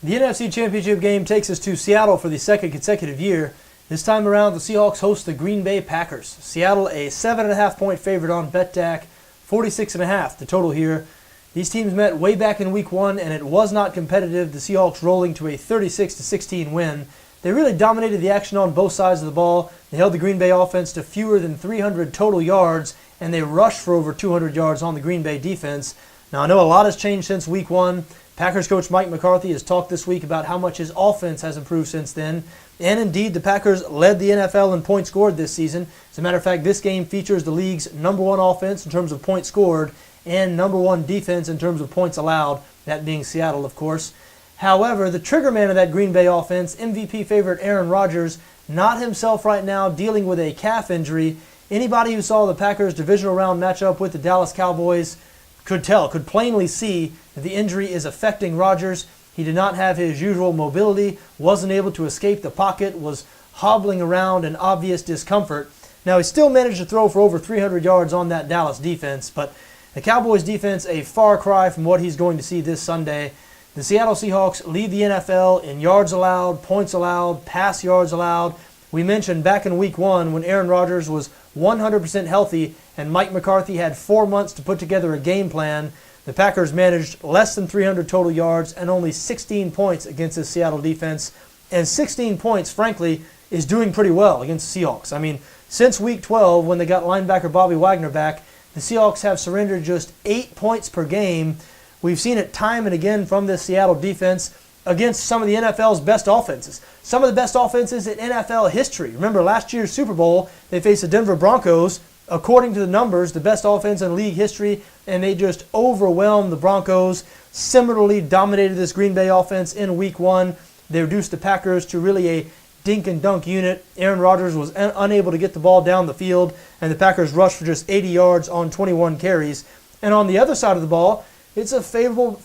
The NFC Championship game takes us to Seattle for the second consecutive year. This time around, the Seahawks host the Green Bay Packers. Seattle a 7.5-point favorite on BETDAQ, 46.5 the total here. These teams met way back in Week 1, and it was not competitive. The Seahawks rolling to a 36-16 win. They really dominated the action on both sides of the ball. They held the Green Bay offense to fewer than 300 total yards, and they rushed for over 200 yards on the Green Bay defense. Now, I know a lot has changed since Week 1. Packers coach Mike McCarthy has talked this week about how much his offense has improved since then. And indeed, the Packers led the NFL in points scored this season. As a matter of fact, this game features the league's #1 offense in terms of points scored and #1 defense in terms of points allowed, that being Seattle, of course. However, the trigger man of that Green Bay offense, MVP favorite Aaron Rodgers, not himself right now, dealing with a calf injury. Anybody who saw the Packers' divisional round matchup with the Dallas Cowboys could plainly see that the injury is affecting Rodgers. He did not have his usual mobility, wasn't able to escape the pocket, was hobbling around in obvious discomfort. Now, he still managed to throw for over 300 yards on that Dallas defense, but the Cowboys defense, a far cry from what he's going to see this Sunday. The Seattle Seahawks lead the NFL in yards allowed, points allowed, pass yards allowed. We mentioned back in Week 1 when Aaron Rodgers was 100% healthy and Mike McCarthy had 4 months to put together a game plan. The Packers managed less than 300 total yards and only 16 points against the Seattle defense. And 16 points, frankly, is doing pretty well against the Seahawks. I mean, since Week 12, when they got linebacker Bobby Wagner back, the Seahawks have surrendered just 8 points per game. We've seen it time and again from this Seattle defense against some of the NFL's best offenses. Some of the best offenses in NFL history. Remember last year's Super Bowl, they faced the Denver Broncos, according to the numbers, the best offense in league history, and they just overwhelmed the Broncos, similarly dominated this Green Bay offense in Week 1. They reduced the Packers to really a dink and dunk unit. Aaron Rodgers was unable to get the ball down the field, and the Packers rushed for just 80 yards on 21 carries. And on the other side of the ball, it's a favorable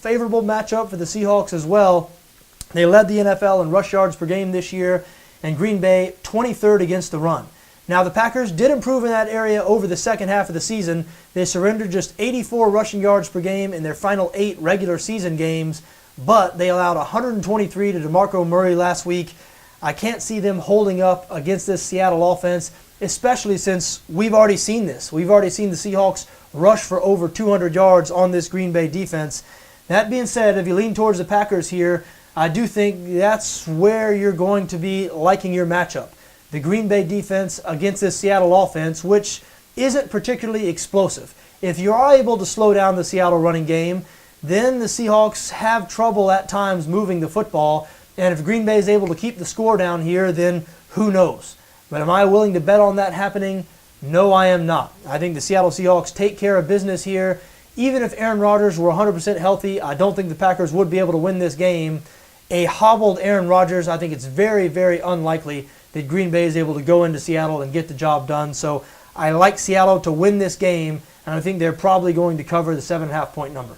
matchup for the Seahawks as well. They led the NFL in rush yards per game this year, and Green Bay 23rd against the run. Now, the Packers did improve in that area over the second half of the season. They surrendered just 84 rushing yards per game in their final 8 regular season games, but they allowed 123 to DeMarco Murray last week. I can't see them holding up against this Seattle offense, especially since we've already seen this. We've already seen the Seahawks rush for over 200 yards on this Green Bay defense. That being said, if you lean towards the Packers here, I do think that's where you're going to be liking your matchup. The Green Bay defense against this Seattle offense, which isn't particularly explosive. If you are able to slow down the Seattle running game, then the Seahawks have trouble at times moving the football. And if Green Bay is able to keep the score down here, then who knows? But am I willing to bet on that happening? No, I am not. I think the Seattle Seahawks take care of business here. Even if Aaron Rodgers were 100% healthy, I don't think the Packers would be able to win this game. A hobbled Aaron Rodgers, I think it's very, very unlikely that Green Bay is able to go into Seattle and get the job done. So I like Seattle to win this game, and I think they're probably going to cover the 7.5-point number.